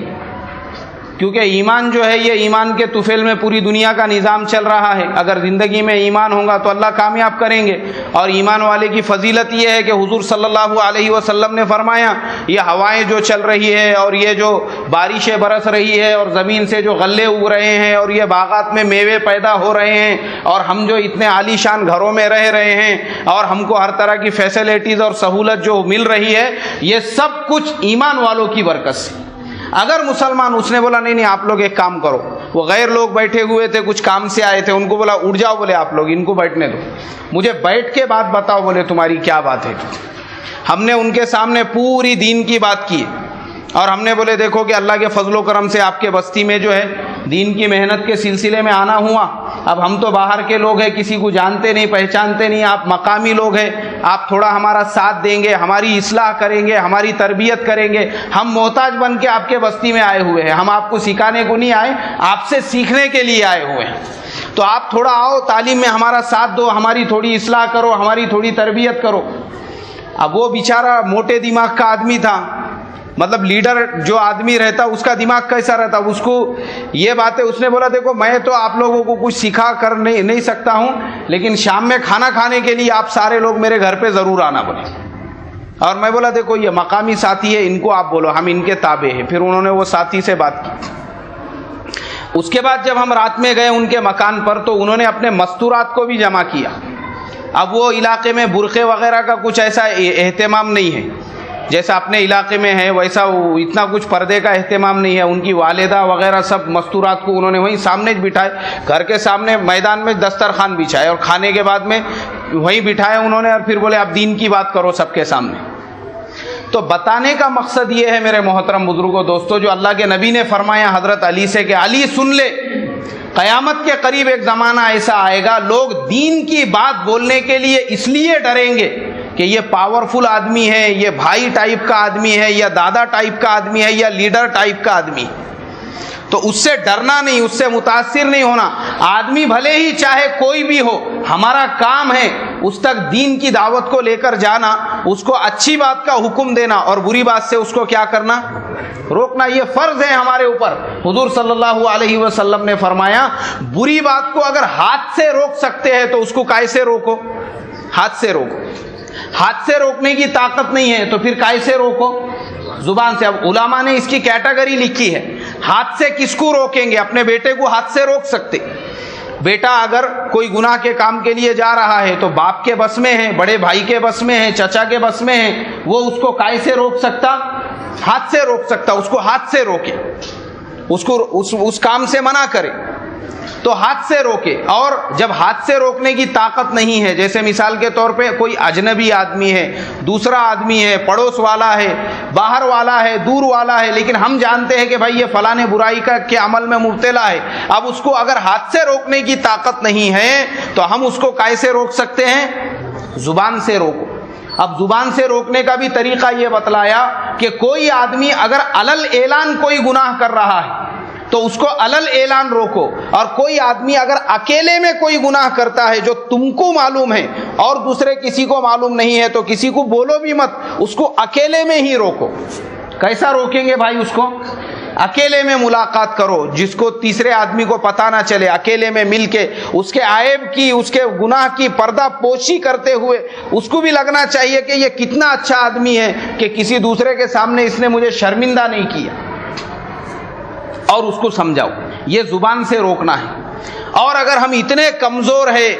کیونکہ ایمان جو ہے یہ ایمان کے طفیل میں پوری دنیا کا نظام چل رہا ہے۔ اگر زندگی میں ایمان ہوگا تو اللہ کامیاب کریں گے، اور ایمان والے کی فضیلت یہ ہے کہ حضور صلی اللہ علیہ وسلم نے فرمایا یہ ہوائیں جو چل رہی ہے اور یہ جو بارشیں برس رہی ہے اور زمین سے جو غلے اگ رہے ہیں اور یہ باغات میں میوے پیدا ہو رہے ہیں اور ہم جو اتنے عالی شان گھروں میں رہ رہے ہیں اور ہم کو ہر طرح کی فیسلٹیز اور سہولت جو مل رہی ہے، یہ سب کچھ ایمان والوں کی برکت سے۔ اگر مسلمان، اس نے بولا نہیں آپ لوگ ایک کام کرو، وہ غیر لوگ بیٹھے ہوئے تھے کچھ کام سے آئے تھے، ان کو بولا اٹھ جاؤ، بولے آپ لوگ ان کو بیٹھنے دو، مجھے بیٹھ کے بات بتاؤ، بولے تمہاری کیا بات ہے۔ ہم نے ان کے سامنے پوری دین کی بات کی اور ہم نے بولے دیکھو کہ اللہ کے فضل و کرم سے آپ کے بستی میں جو ہے دین کی محنت کے سلسلے میں آنا ہوا۔ اب ہم تو باہر کے لوگ ہیں، کسی کو جانتے نہیں پہچانتے نہیں، آپ مقامی لوگ ہیں، آپ تھوڑا ہمارا ساتھ دیں گے، ہماری اصلاح کریں گے، ہماری تربیت کریں گے۔ ہم محتاج بن کے آپ کے بستی میں آئے ہوئے ہیں، ہم آپ کو سکھانے کو نہیں آئے، آپ سے سیکھنے کے لیے آئے ہوئے ہیں۔ تو آپ تھوڑا آؤ، تعلیم میں ہمارا ساتھ دو، ہماری تھوڑی اصلاح کرو، ہماری تھوڑی تربیت کرو۔ اب وہ بیچارہ موٹے دماغ کا آدمی تھا، مطلب لیڈر جو آدمی رہتا اس کا دماغ کیسا رہتا، اس کو یہ باتیں، اس نے بولا دیکھو میں تو آپ لوگوں کو کچھ سکھا کر نہیں سکتا ہوں، لیکن شام میں کھانا کھانے کے لیے آپ سارے لوگ میرے گھر پہ ضرور آنا بولے۔ اور میں بولا دیکھو یہ مقامی ساتھی ہے، ان کو آپ بولو، ہم ان کے تابع ہیں۔ پھر انہوں نے وہ ساتھی سے بات کی۔ اس کے بعد جب ہم رات میں گئے ان کے مکان پر تو انہوں نے اپنے مستورات کو بھی جمع کیا۔ اب وہ علاقے میں برقعے وغیرہ کا کچھ ایسا اہتمام نہیں ہے جیسا اپنے علاقے میں ہے، ویسا اتنا کچھ پردے کا اہتمام نہیں ہے۔ ان کی والدہ وغیرہ سب مستورات کو انہوں نے وہیں سامنے بٹھائے، گھر کے سامنے میدان میں دسترخوان بچھائے اور کھانے کے بعد میں وہیں بٹھایا انہوں نے، اور پھر بولے اب دین کی بات کرو سب کے سامنے۔ تو بتانے کا مقصد یہ ہے میرے محترم بزرگوں، دوستو، جو اللہ کے نبی نے فرمایا حضرت علی سے کہ علی سن لے، قیامت کے قریب ایک زمانہ ایسا آئے گا لوگ دین کی بات بولنے کے لیے اس لیے ڈریں گے کہ یہ پاورفل آدمی ہے، یہ بھائی ٹائپ کا آدمی ہے، یا دادا ٹائپ کا آدمی ہے، یا لیڈر ٹائپ کا آدمی، تو اس سے ڈرنا نہیں، اس سے متاثر نہیں ہونا۔ آدمی بھلے ہی چاہے کوئی بھی ہو، ہمارا کام ہے اس تک دین کی دعوت کو لے کر جانا، اس کو اچھی بات کا حکم دینا اور بری بات سے اس کو کیا کرنا، روکنا۔ یہ فرض ہے ہمارے اوپر۔ حضور صلی اللہ علیہ وسلم نے فرمایا بری بات کو اگر ہاتھ سے روک سکتے ہیں تو اس کو کیسے روکو؟ ہاتھ سے روکو۔ ہاتھ سے روکنے کی طاقت نہیں ہے تو پھر کیسے روکو؟ زبان سے۔ اب علماء نے اس کی کیٹیگری لکھی ہے، ہاتھ سے کس کو روکیں گے؟ اپنے بیٹے کو ہاتھ سے روک سکتے، بیٹا اگر کوئی گناہ کے کام کے لیے جا رہا ہے تو باپ کے بس میں ہے، بڑے بھائی کے بس میں ہے، چچا کے بس میں ہے، وہ اس کو کائے سے روک سکتا؟ ہاتھ سے روک سکتا، اس کو ہاتھ سے روکے، اس کو اس کام سے منع کرے تو ہاتھ سے روکے۔ اور جب ہاتھ سے روکنے کی طاقت نہیں ہے، جیسے مثال کے طور پہ کوئی اجنبی آدمی ہے، دوسرا آدمی ہے، پڑوس والا ہے، باہر والا ہے، دور والا ہے، لیکن ہم جانتے ہیں کہ بھائی یہ فلاں برائی کے عمل میں مبتلا ہے، اب اس کو اگر ہاتھ سے روکنے کی طاقت نہیں ہے تو ہم اس کو کیسے روک سکتے ہیں؟ زبان سے روکو۔ اب زبان سے روکنے کا بھی طریقہ یہ بتلایا کہ کوئی آدمی اگر علل اعلان کوئی گناہ کر رہا ہے تو اس کو علل اعلان روکو، اور کوئی آدمی اگر اکیلے میں کوئی گناہ کرتا ہے جو تم کو معلوم ہے اور دوسرے کسی کو معلوم نہیں ہے تو کسی کو بولو بھی مت، اس کو اکیلے میں ہی روکو۔ کیسا روکیں گے بھائی؟ اس کو اکیلے میں ملاقات کرو، جس کو تیسرے آدمی کو پتہ نہ چلے، اکیلے میں مل کے اس کے عیب کی، اس کے گناہ کی پردہ پوشی کرتے ہوئے اس کو بھی لگنا چاہیے کہ یہ کتنا اچھا آدمی ہے کہ کسی دوسرے کے سامنے اس نے مجھے شرمندہ نہیں کیا، اور اس کو سمجھاؤ۔ یہ زبان سے روکنا ہے۔ اور اگر ہم اتنے کمزور ہیں،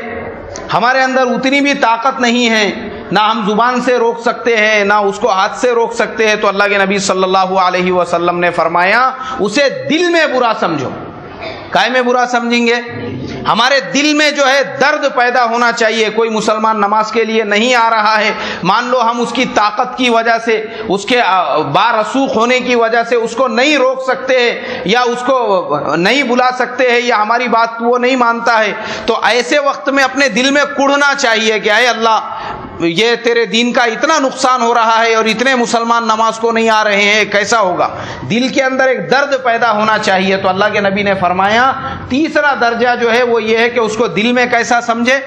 ہمارے اندر اتنی بھی طاقت نہیں ہے، نہ ہم زبان سے روک سکتے ہیں نہ اس کو ہاتھ سے روک سکتے ہیں، تو اللہ کے نبی صلی اللہ علیہ وسلم نے فرمایا اسے دل میں برا سمجھو۔ کائے میں برا سمجھیں گے؟ ہمارے دل میں جو ہے درد پیدا ہونا چاہیے۔ کوئی مسلمان نماز کے لیے نہیں آ رہا ہے، مان لو ہم اس کی طاقت کی وجہ سے، اس کے بارسوخ ہونے کی وجہ سے اس کو نہیں روک سکتے ہیں یا اس کو نہیں بلا سکتے ہیں یا ہماری بات وہ نہیں مانتا ہے، تو ایسے وقت میں اپنے دل میں کڑھنا چاہیے کہ اے اللہ، یہ تیرے دین کا اتنا نقصان ہو رہا ہے اور اتنے مسلمان نماز کو نہیں آ رہے ہیں، کیسا ہوگا؟ دل کے اندر ایک درد پیدا ہونا چاہیے۔ تو اللہ کے نبی نے فرمایا تیسرا درجہ جو ہے وہ یہ ہے کہ اس کو دل میں کیسا سمجھے؟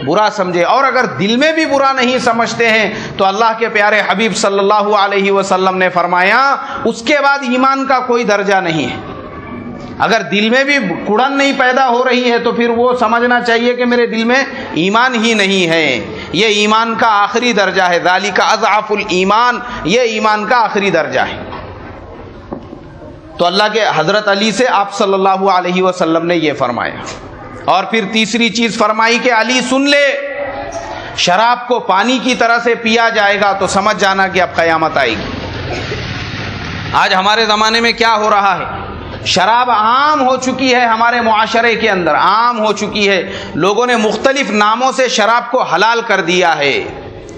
برا سمجھے۔ اور اگر دل میں بھی برا نہیں سمجھتے ہیں تو اللہ کے پیارے حبیب صلی اللہ علیہ وسلم نے فرمایا اس کے بعد ایمان کا کوئی درجہ نہیں ہے۔ اگر دل میں بھی کڑن نہیں پیدا ہو رہی ہے تو پھر وہ سمجھنا چاہیے کہ میرے دل میں ایمان ہی نہیں ہے۔ یہ ایمان کا آخری درجہ ہے، ذالک اضعف الایمان، یہ ایمان کا آخری درجہ ہے۔ تو اللہ کے حضرت علی سے آپ صلی اللہ علیہ وسلم نے یہ فرمایا۔ اور پھر تیسری چیز فرمائی کہ علی سن لے، شراب کو پانی کی طرح سے پیا جائے گا تو سمجھ جانا کہ اب قیامت آئے گی۔ آج ہمارے زمانے میں کیا ہو رہا ہے؟ شراب عام ہو چکی ہے، ہمارے معاشرے کے اندر عام ہو چکی ہے۔ لوگوں نے مختلف ناموں سے شراب کو حلال کر دیا ہے۔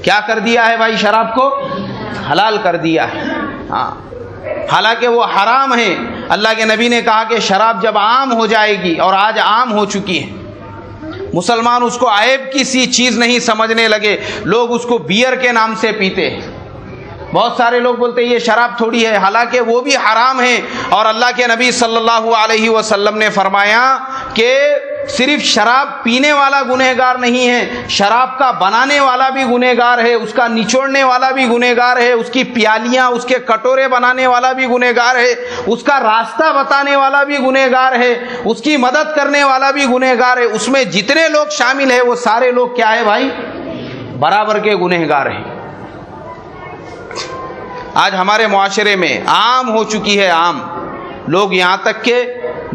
کیا کر دیا ہے بھائی؟ شراب کو حلال کر دیا ہے، ہاں، حالانکہ وہ حرام ہے۔ اللہ کے نبی نے کہا کہ شراب جب عام ہو جائے گی، اور آج عام ہو چکی ہے، مسلمان اس کو عیب کی سی چیز نہیں سمجھنے لگے، لوگ اس کو بیئر کے نام سے پیتے ہیں۔ بہت سارے لوگ بولتے ہیں یہ شراب تھوڑی ہے، حالانکہ وہ بھی حرام ہے۔ اور اللہ کے نبی صلی اللہ علیہ وسلم نے فرمایا کہ صرف شراب پینے والا گنہگار نہیں ہے، شراب کا بنانے والا بھی گنہگار ہے، اس کا نچوڑنے والا بھی گنہگار ہے، اس کی پیالیاں، اس کے کٹورے بنانے والا بھی گنہگار ہے، اس کا راستہ بتانے والا بھی گنہگار ہے، اس کی مدد کرنے والا بھی گنہگار ہے۔ اس میں جتنے لوگ شامل ہیں وہ سارے لوگ کیا ہے بھائی؟ برابر کے گنہگار ہیں۔ آج ہمارے معاشرے میں عام ہو چکی ہے، عام لوگ یہاں تک کہ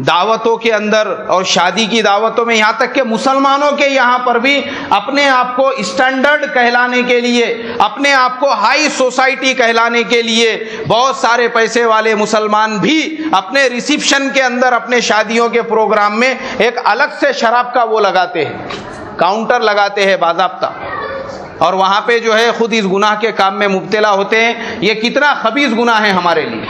دعوتوں کے اندر اور شادی کی دعوتوں میں، یہاں تک کہ مسلمانوں کے یہاں پر بھی اپنے آپ کو اسٹینڈرڈ کہلانے کے لیے، اپنے آپ کو ہائی سوسائٹی کہلانے کے لیے بہت سارے پیسے والے مسلمان بھی اپنے ریسیپشن کے اندر، اپنے شادیوں کے پروگرام میں ایک الگ سے شراب کا وہ لگاتے ہیں، کاؤنٹر لگاتے ہیں باضابطہ، اور وہاں پہ جو ہے خود اس گناہ کے کام میں مبتلا ہوتے ہیں۔ یہ کتنا خبیث گناہ ہے ہمارے لیے۔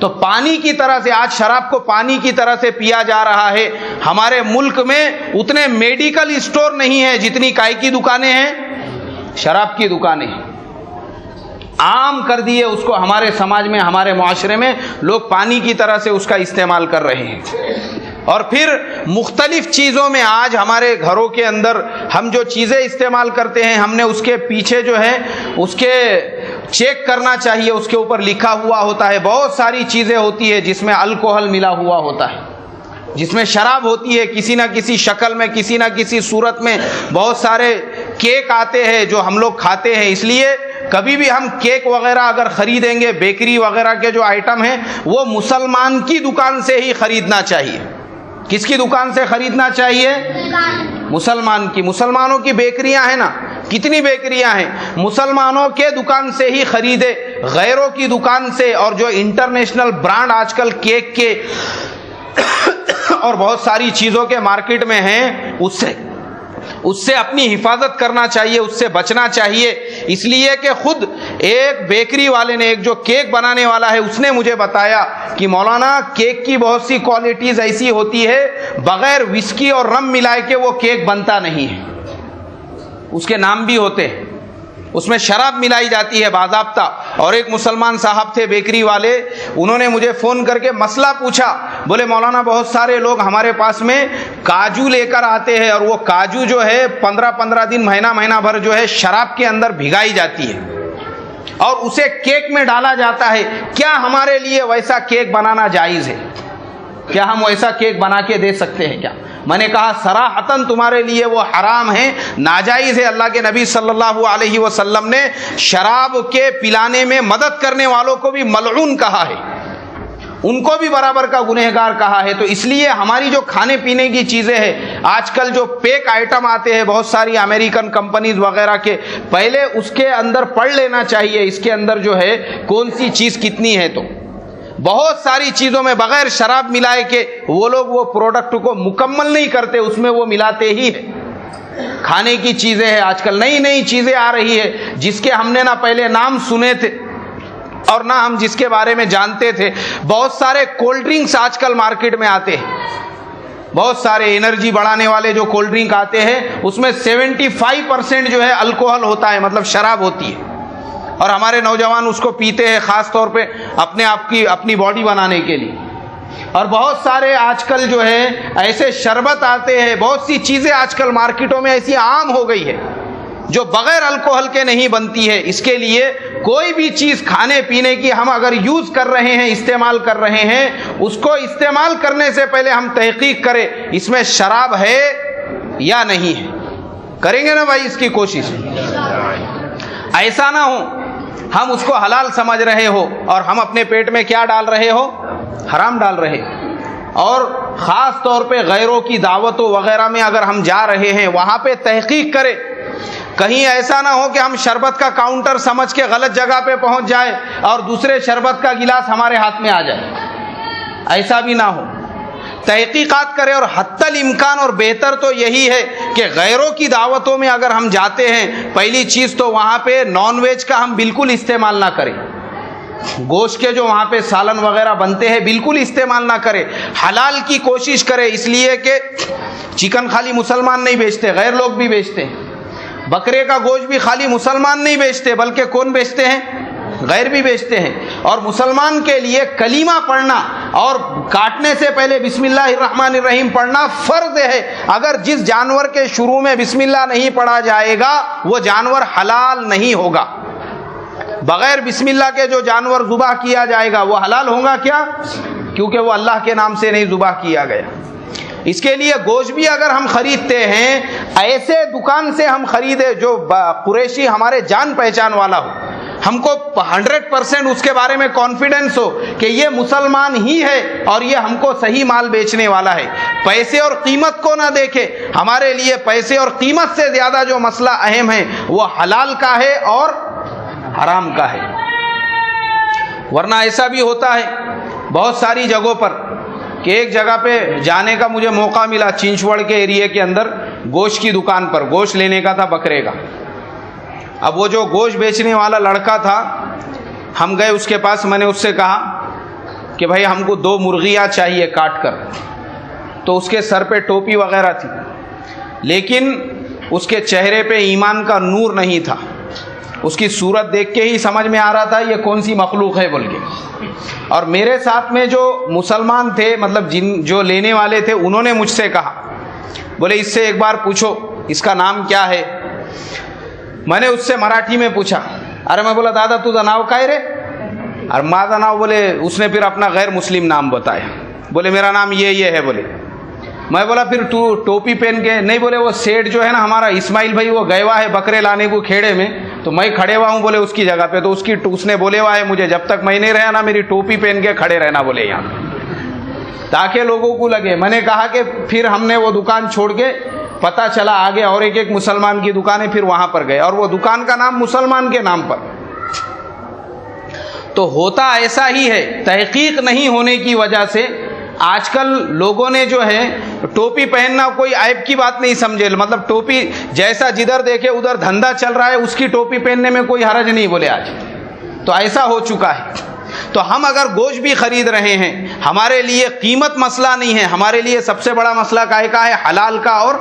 تو پانی کی طرح سے آج شراب کو پانی کی طرح سے پیا جا رہا ہے۔ ہمارے ملک میں اتنے میڈیکل اسٹور نہیں ہیں جتنی کائے کی دکانیں ہیں، شراب کی دکانیں ہیں۔ عام کر دیے اس کو ہمارے سماج میں، ہمارے معاشرے میں، لوگ پانی کی طرح سے اس کا استعمال کر رہے ہیں۔ اور پھر مختلف چیزوں میں آج ہمارے گھروں کے اندر ہم جو چیزیں استعمال کرتے ہیں، ہم نے اس کے پیچھے جو ہے اس کے چیک کرنا چاہیے، اس کے اوپر لکھا ہوا ہوتا ہے۔ بہت ساری چیزیں ہوتی ہے جس میں الکوہل ملا ہوا ہوتا ہے، جس میں شراب ہوتی ہے کسی نہ کسی شکل میں، کسی نہ کسی صورت میں۔ بہت سارے کیک آتے ہیں جو ہم لوگ کھاتے ہیں، اس لیے کبھی بھی ہم کیک وغیرہ اگر خریدیں گے، بیکری وغیرہ کے جو آئٹم ہیں، وہ مسلمان کی دکان سے ہی خریدنا چاہیے۔ کس کی دکان سے خریدنا چاہیے؟ مسلمان کی. مسلمانوں کی بیکریاں ہیں نا, کتنی بیکریاں ہیں, مسلمانوں کے دکان سے ہی خریدے, غیروں کی دکان سے. اور جو انٹرنیشنل برانڈ آج کل کیک کے اور بہت ساری چیزوں کے مارکیٹ میں ہیں, اس سے اپنی حفاظت کرنا چاہیے, اس سے بچنا چاہیے. اس لیے کہ خود ایک بیکری والے نے, ایک جو کیک بنانے والا ہے, اس نے مجھے بتایا کہ مولانا کیک کی بہت سی کوالٹیز ایسی ہوتی ہے, بغیر وسکی اور رم ملائے کے وہ کیک بنتا نہیں ہے. اس کے نام بھی ہوتے ہیں, اس میں شراب ملائی جاتی ہے باضابطہ. اور ایک مسلمان صاحب تھے بیکری والے, انہوں نے مجھے فون کر کے مسئلہ پوچھا. بولے مولانا بہت سارے لوگ ہمارے پاس میں کاجو لے کر آتے ہیں, اور وہ کاجو جو ہے 15 دن مہینہ بھر جو ہے شراب کے اندر بھگائی جاتی ہے اور اسے کیک میں ڈالا جاتا ہے. کیا ہمارے لیے ویسا کیک بنانا جائز ہے؟ کیا ہم ویسا کیک بنا کے دے سکتے ہیں کیا؟ میں نے کہا صراحتاً تمہارے لیے وہ حرام ہے, ناجائز ہے. اللہ کے نبی صلی اللہ علیہ وسلم نے شراب کے پلانے میں مدد کرنے والوں کو بھی ملعون کہا ہے, ان کو بھی برابر کا گنہگار کہا ہے. تو اس لیے ہماری جو کھانے پینے کی چیزیں ہیں, آج کل جو پیک آئٹم آتے ہیں بہت ساری امریکن کمپنیز وغیرہ کے, پہلے اس کے اندر پڑھ لینا چاہیے اس کے اندر جو ہے کون سی چیز کتنی ہے. تو بہت ساری چیزوں میں بغیر شراب ملائے کے وہ لوگ وہ پروڈکٹ کو مکمل نہیں کرتے, اس میں وہ ملاتے ہی ہیں. کھانے کی چیزیں ہیں, آج کل نئی چیزیں آ رہی ہے جس کے ہم نے نہ پہلے نام سنے تھے اور نہ ہم جس کے بارے میں جانتے تھے. بہت سارے کولڈ ڈرنکس آج کل مارکیٹ میں آتے ہیں, بہت سارے انرجی بڑھانے والے جو کولڈ ڈرنک آتے ہیں اس میں 75% جو ہے الکوہل ہوتا ہے, مطلب شراب ہوتی ہے. اور ہمارے نوجوان اس کو پیتے ہیں خاص طور پہ اپنی باڈی بنانے کے لیے. اور بہت سارے آج کل جو ہے ایسے شربت آتے ہیں, بہت سی چیزیں آج کل مارکیٹوں میں ایسی عام ہو گئی ہے جو بغیر الکوہل کے نہیں بنتی ہے. اس کے لیے کوئی بھی چیز کھانے پینے کی ہم اگر یوز کر رہے ہیں, استعمال کر رہے ہیں, اس کو استعمال کرنے سے پہلے ہم تحقیق کریں اس میں شراب ہے یا نہیں ہے. کریں گے نا بھائی اس کی کوشش؟ ایسا نہ ہو ہم اس کو حلال سمجھ رہے ہو اور ہم اپنے پیٹ میں کیا ڈال رہے ہو؟ حرام ڈال رہے. اور خاص طور پہ غیروں کی دعوتوں وغیرہ میں اگر ہم جا رہے ہیں, وہاں پہ تحقیق کریں. کہیں ایسا نہ ہو کہ ہم شربت کا کاؤنٹر سمجھ کے غلط جگہ پہ پہنچ جائے اور دوسرے شربت کا گلاس ہمارے ہاتھ میں آ جائے, ایسا بھی نہ ہو. تحقیقات کریں. اور حتی الامکان اور بہتر تو یہی ہے کہ غیروں کی دعوتوں میں اگر ہم جاتے ہیں, پہلی چیز تو وہاں پہ نان ویج کا ہم بالکل استعمال نہ کریں. گوشت کے جو وہاں پہ سالن وغیرہ بنتے ہیں بالکل استعمال نہ کریں. حلال کی کوشش کریں, اس لیے کہ چکن خالی مسلمان نہیں بیچتے, غیر لوگ بھی بیچتے ہیں. بکرے کا گوشت بھی خالی مسلمان نہیں بیچتے, بلکہ کون بیچتے ہیں؟ غیر بھی بیچتے ہیں. اور مسلمان کے لیے کلمہ پڑھنا اور کاٹنے سے پہلے بسم اللہ الرحمن الرحیم پڑھنا فرض ہے. اگر جس جانور کے شروع میں بسم اللہ نہیں پڑھا جائے گا وہ جانور حلال نہیں ہوگا. بغیر بسم اللہ کے جو جانور ذبح کیا جائے گا وہ حلال ہوگا کیا؟ کیونکہ وہ اللہ کے نام سے نہیں ذبح کیا گیا. اس کے لیے گوشت بھی اگر ہم خریدتے ہیں ایسے دکان سے ہم خریدے جو قریشی ہمارے جان پہچان والا ہو, ہم کو 100% اس کے بارے میں کانفیڈنس ہو کہ یہ مسلمان ہی ہے اور یہ ہم کو صحیح مال بیچنے والا ہے. پیسے اور قیمت کو نہ دیکھے. ہمارے لیے پیسے اور قیمت سے زیادہ جو مسئلہ اہم ہے وہ حلال کا ہے اور حرام کا ہے. ورنہ ایسا بھی ہوتا ہے بہت ساری جگہوں پر کہ ایک جگہ پہ جانے کا مجھے موقع ملا, چنچوڑ کے ایریے کے اندر گوشت کی دکان پر گوشت لینے کا تھا بکرے کا. اب وہ جو گوشت بیچنے والا لڑکا تھا, ہم گئے اس کے پاس. میں نے اس سے کہا کہ بھائی ہم کو 2 مرغیاں چاہیے کاٹ کر. تو اس کے سر پہ ٹوپی وغیرہ تھی, لیکن اس کے چہرے پہ ایمان کا نور نہیں تھا. اس کی صورت دیکھ کے ہی سمجھ میں آ رہا تھا یہ کون سی مخلوق ہے بول کے. اور میرے ساتھ میں جو مسلمان تھے, مطلب جو لینے والے تھے, انہوں نے مجھ سے کہا, بولے اس سے ایک بار پوچھو اس کا نام کیا ہے. میں نے اس سے مراٹھی میں پوچھا. ارے میں بولا دادا تجھا ناو کائے رے؟ اور ماذا ناو؟ بولے اس نے پھر اپنا غیر مسلم نام بتایا. بولے میرا نام یہ ہے. بولے میں بولا پھر تو ٹوپی پہن کے نہیں؟ بولے وہ سیٹ جو ہے نا ہمارا اسماعیل بھائی, وہ گئے ہوا ہے بکرے لانے کو کھیڑے میں, تو میں کھڑے ہوا ہوں بولے اس کی جگہ پہ. تو اس نے بولے ہوا ہے مجھے جب تک میں نہیں رہا نا میری ٹوپی پہن کے کھڑے رہنا بولے یہاں. تاکہ لوگوں کو لگے. میں نے کہا کہ پھر ہم نے وہ دکان چھوڑ کے پتہ چلا آگے اور ایک مسلمان کی دکان ہے, پھر وہاں پر گئے اور وہ دکان کا نام مسلمان کے نام پر. تو ہوتا ایسا ہی ہے, تحقیق نہیں ہونے کی وجہ سے آج کل لوگوں نے جو ہے ٹوپی پہننا کوئی عیب کی بات نہیں سمجھے, مطلب ٹوپی جیسا جدھر دیکھے ادھر دھندا چل رہا ہے, اس کی ٹوپی پہننے میں کوئی حرج نہیں بولے آج. تو ایسا ہو چکا ہے. تو ہم اگر گوشت بھی خرید رہے ہیں, ہمارے لیے قیمت مسئلہ نہیں ہے, ہمارے لیے سب سے بڑا مسئلہ کاہے کا ہے؟ حلال کا اور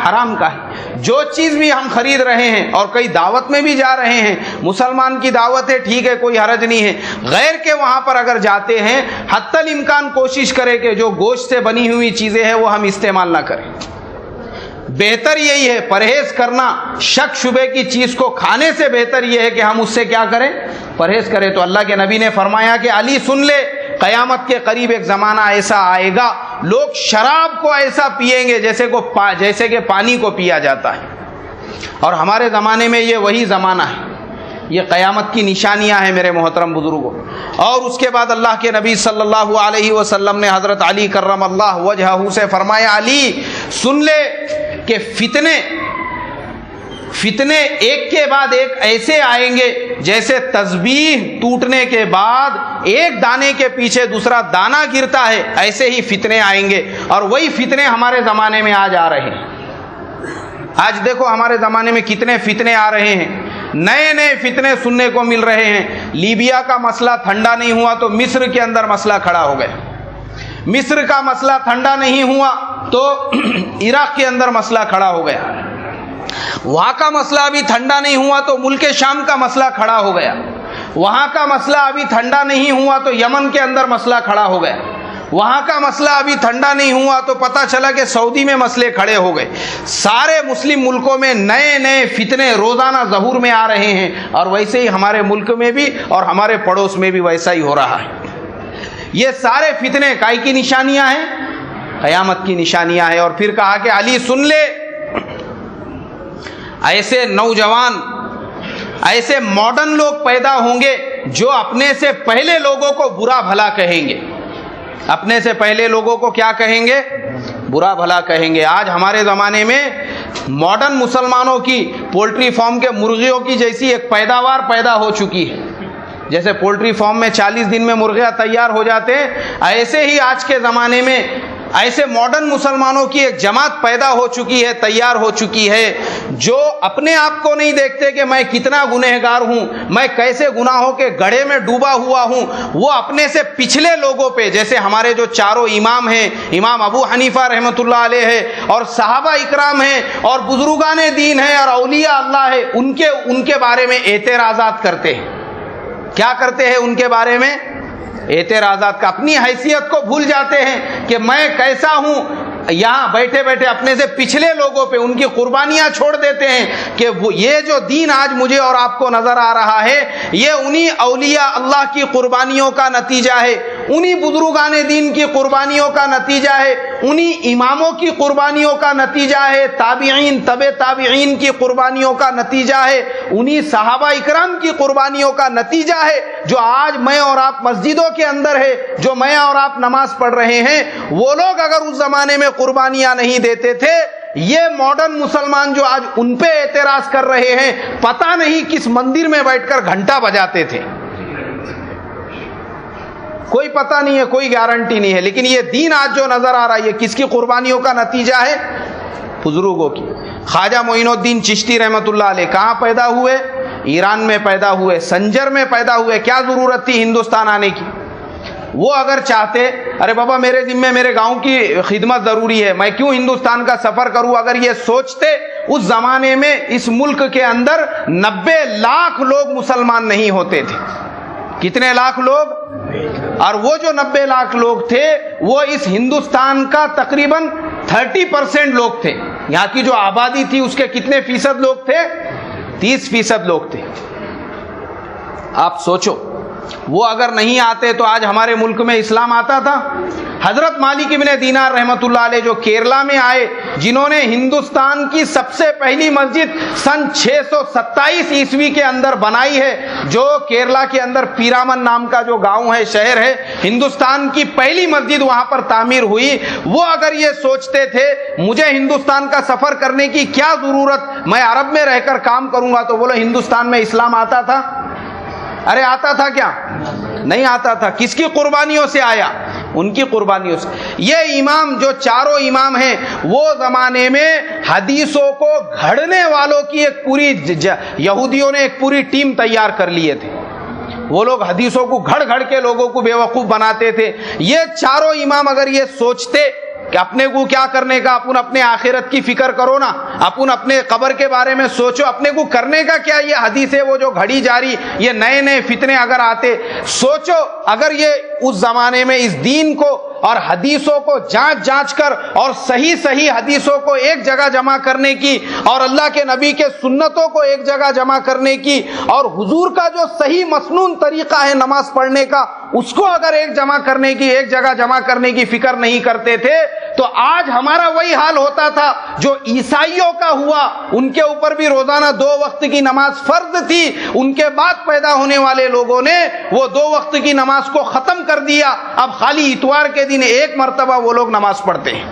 حرام کا ہے. جو چیز بھی ہم خرید رہے ہیں اور کئی دعوت میں بھی جا رہے ہیں, مسلمان کی دعوت ہے ٹھیک ہے کوئی حرج نہیں ہے, غیر کے وہاں پر اگر جاتے ہیں حتی الامکان کوشش کرے کہ جو گوشت سے بنی ہوئی چیزیں ہیں وہ ہم استعمال نہ کریں. بہتر یہی ہے پرہیز کرنا, شک شبے کی چیز کو کھانے سے بہتر یہ ہے کہ ہم اس سے کیا کریں؟ پرہیز کریں. تو اللہ کے نبی نے فرمایا کہ علی سن لے, قیامت کے قریب ایک زمانہ ایسا آئے گا لوگ شراب کو ایسا پیئیں گے جیسے کہ پانی کو پیا جاتا ہے. اور ہمارے زمانے میں یہ وہی زمانہ ہے. یہ قیامت کی نشانیاں ہیں میرے محترم بزرگوں. اور اس کے بعد اللہ کے نبی صلی اللہ علیہ وسلم نے حضرت علی کرم اللہ وجہہ سے فرمایا, علی سن لے کہ فتنے ایک کے بعد ایک ایسے آئیں گے جیسے تسبیح ٹوٹنے کے بعد ایک دانے کے پیچھے دوسرا دانہ گرتا ہے, ایسے ہی فتنے آئیں گے. اور وہی فتنے ہمارے زمانے میں آج آ رہے ہیں. آج دیکھو ہمارے زمانے میں کتنے فتنے آ رہے ہیں, نئے نئے فتنے سننے کو مل رہے ہیں. لیبیا کا مسئلہ ٹھنڈا نہیں ہوا تو مصر کے اندر مسئلہ کھڑا ہو گیا. مصر کا مسئلہ ٹھنڈا نہیں ہوا تو عراق کے اندر مسئلہ کھڑا ہو گیا. وہاں کا مسئلہ ابھی ٹھنڈا نہیں ہوا تو ملک شام کا مسئلہ کھڑا ہو گیا. وہاں کا مسئلہ ابھی ٹھنڈا نہیں ہوا تو یمن کے اندر مسئلہ کھڑا ہو گیا. وہاں کا مسئلہ ابھی ٹھنڈا نہیں ہوا تو پتہ چلا کہ سعودی میں مسئلے کھڑے ہو گئے. سارے مسلم ملکوں میں نئے نئے فتنے روزانہ ظہور میں آ رہے ہیں. اور ویسے ہی ہمارے ملک میں بھی اور ہمارے پڑوس میں بھی ویسا ہی ہو رہا ہے. یہ سارے فتنے کائی کی نشانیاں ہیں؟ قیامت کی نشانیاں ہیں. اور پھر کہا کہ علی سن لے, ایسے نوجوان ایسے ماڈرن لوگ پیدا ہوں گے جو اپنے سے پہلے لوگوں کو برا بھلا کہیں گے. اپنے سے پہلے لوگوں کو کیا کہیں گے؟ برا بھلا کہیں گے. آج ہمارے زمانے میں ماڈرن مسلمانوں کی پولٹری فارم کے مرغیوں کی جیسی ایک پیداوار پیدا ہو چکی ہے. جیسے پولٹری فارم میں 40 دن میں مرغیاں تیار ہو جاتے ہیں, ایسے ہی آج کے زمانے میں ایسے ماڈرن مسلمانوں کی ایک جماعت پیدا ہو چکی ہے, تیار ہو چکی ہے, جو اپنے آپ کو نہیں دیکھتے کہ میں کتنا گنہگار ہوں, میں کیسے گناہوں کے گڑھے میں ڈوبا ہوا ہوں. وہ اپنے سے پچھلے لوگوں پہ, جیسے ہمارے جو چاروں امام ہیں, امام ابو حنیفہ رحمۃ اللہ علیہ ہے, اور صحابہ اکرام ہیں, اور بزرگان دین ہیں, اور اولیاء اللہ ہے, ان کے بارے میں اعتراضات کرتے ہیں. کیا کرتے ہیں ان کے بارے میں؟ اعتراضات کا. اپنی حیثیت کو بھول جاتے ہیں کہ میں کیسا ہوں. یہاں بیٹھے بیٹھے اپنے سے پچھلے لوگوں پہ ان کی قربانیاں چھوڑ دیتے ہیں کہ یہ جو دین آج مجھے اور آپ کو نظر آ رہا ہے یہ انہی اولیاء اللہ کی قربانیوں کا نتیجہ ہے, انہی بزرگان دین کی قربانیوں کا نتیجہ ہے, انہی اماموں کی قربانیوں کا نتیجہ ہے, تابعین تبع تابعین کی قربانیوں کا نتیجہ ہے, انہی صحابہ اکرام کی قربانیوں کا نتیجہ ہے. جو آج میں اور آپ مسجدوں کے اندر ہے, جو میں اور آپ نماز پڑھ رہے ہیں, وہ لوگ اگر اس زمانے میں قربانیاں نہیں دیتے تھے, یہ ماڈرن مسلمان جو آج ان پہ اعتراض کر رہے ہیں, پتہ نہیں کس مندر میں بیٹھ کر گھنٹا بجاتے تھے. کوئی پتہ نہیں ہے, کوئی گارنٹی نہیں ہے. لیکن یہ دین آج جو نظر آ رہا ہے یہ کس کی قربانیوں کا نتیجہ ہے؟ بزرگوں کی. خواجہ معین الدین چشتی رحمۃ اللہ علیہ کہاں پیدا ہوئے؟ ایران میں پیدا ہوئے, سنجر میں پیدا ہوئے. کیا ضرورت تھی ہندوستان آنے کی؟ وہ اگر چاہتے, ارے بابا میرے ذمے میرے گاؤں کی خدمت ضروری ہے, میں کیوں ہندوستان کا سفر کروں, اگر یہ سوچتے, اس زمانے میں اس ملک کے اندر 90 لاکھ لوگ مسلمان نہیں ہوتے تھے. کتنے لاکھ لوگ؟ اور وہ جو 90 لاکھ لوگ تھے وہ اس ہندوستان کا تقریباً 30% لوگ تھے. یہاں کی جو آبادی تھی اس کے کتنے فیصد لوگ تھے؟ 30% لوگ تھے. آپ سوچو وہ اگر نہیں آتے تو آج ہمارے ملک میں اسلام آتا تھا؟ حضرت مالک ابن دینار رحمۃ اللہ علیہ جو کیرلا میں آئے، جنہوں نے ہندوستان کی سب سے پہلی مسجد سن 627 عیسوی کے اندر بنائی ہے، جو کیرلا کے اندر پیرامن نام کا جو گاؤں ہے، شہر ہے، ہندوستان کی پہلی مسجد وہاں پر تعمیر ہوئی، وہ اگر یہ سوچتے تھے مجھے ہندوستان کا سفر کرنے کی کیا ضرورت، میں عرب میں رہ کر کام کروں گا، تو بولو ہندوستان میں اسلام آتا تھا؟ ارے آتا تھا کیا؟ نہیں آتا تھا۔ کس کی قربانیوں سے آیا؟ ان کی قربانیوں سے۔ یہ امام جو چاروں امام ہیں، وہ زمانے میں حدیثوں کو گھڑنے والوں کی ایک پوری یہودیوں نے ایک پوری ٹیم تیار کر لیے تھے۔ وہ لوگ حدیثوں کو گھڑ گھڑ کے لوگوں کو بیوقوف بناتے تھے۔ یہ چاروں امام اگر یہ سوچتے کہ اپنے کو کیا کرنے کا، اپن اپنے آخرت کی فکر کرو نا، اپن اپنے قبر کے بارے میں سوچو، اپنے کو کرنے کا کیا، یہ حدیثیں وہ جو گھڑی جاری، یہ نئے نئے فتنے اگر آتے، سوچو اگر یہ اس زمانے میں اس دین کو اور حدیثوں کو جانچ کر اور صحیح حدیثوں کو ایک جگہ جمع کرنے کی، اور اللہ کے نبی کے سنتوں کو ایک جگہ جمع کرنے کی، اور حضور کا جو صحیح مسنون طریقہ ہے نماز پڑھنے کا، اس کو اگر ایک جگہ جمع کرنے کی فکر نہیں کرتے تھے، تو آج ہمارا وہی حال ہوتا تھا جو عیسائیوں کا ہوا۔ ان کے اوپر بھی روزانہ 2 وقت کی نماز فرض تھی، ان کے بعد پیدا ہونے والے لوگوں نے وہ 2 وقت کی نماز کو ختم کر دیا، اب خالی اتوار کے دن ایک مرتبہ وہ لوگ نماز پڑھتے ہیں۔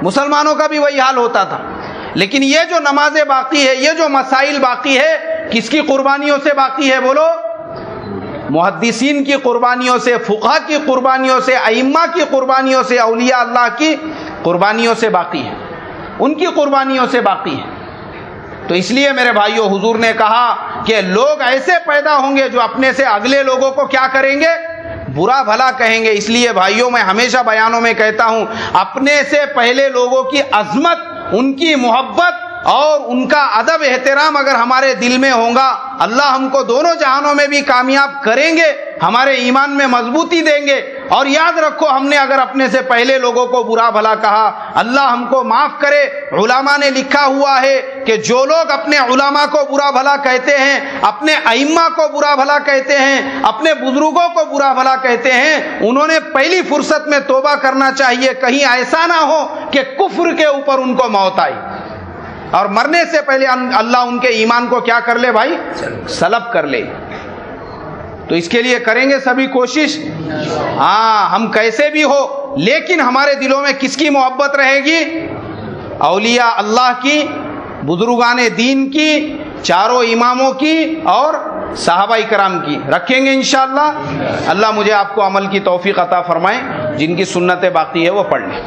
مسلمانوں کا بھی وہی حال ہوتا تھا۔ لیکن یہ جو نمازیں باقی ہے، یہ جو مسائل باقی ہے، کس کی قربانیوں سے باقی ہے بولو؟ محدثین کی قربانیوں سے، فقہا کی قربانیوں سے، ائمہ کی قربانیوں سے، اولیاء اللہ کی قربانیوں سے باقی ہے، ان کی قربانیوں سے باقی ہے۔ تو اس لیے میرے بھائیوں، حضور نے کہا کہ لوگ ایسے پیدا ہوں گے جو اپنے سے اگلے لوگوں کو کیا کریں گے؟ برا بھلا کہیں گے۔ اس لیے بھائیوں، میں ہمیشہ بیانوں میں کہتا ہوں، اپنے سے پہلے لوگوں کی عظمت، ان کی محبت اور ان کا ادب احترام اگر ہمارے دل میں ہوگا، اللہ ہم کو دونوں جہانوں میں بھی کامیاب کریں گے، ہمارے ایمان میں مضبوطی دیں گے۔ اور یاد رکھو، ہم نے اگر اپنے سے پہلے لوگوں کو برا بھلا کہا، اللہ ہم کو معاف کرے۔ علماء نے لکھا ہوا ہے کہ جو لوگ اپنے علماء کو برا بھلا کہتے ہیں، اپنے ائمہ کو برا بھلا کہتے ہیں، اپنے بزرگوں کو برا بھلا کہتے ہیں، انہوں نے پہلی فرصت میں توبہ کرنا چاہیے، کہیں ایسا نہ ہو کہ کفر کے اوپر ان کو موت آئی، اور مرنے سے پہلے اللہ ان کے ایمان کو کیا کر لے بھائی؟ سلب کر لے۔ تو اس کے لیے کریں گے سبھی کوشش، ہاں ہم کیسے بھی ہو، لیکن ہمارے دلوں میں کس کی محبت رہے گی؟ اولیاء اللہ کی، بزرگان دین کی، چاروں اماموں کی اور صحابہ کرام کی رکھیں گے انشاءاللہ۔ اللہ مجھے آپ کو عمل کی توفیق عطا فرمائے، جن کی سنتیں باقی ہے وہ پڑھ لیں۔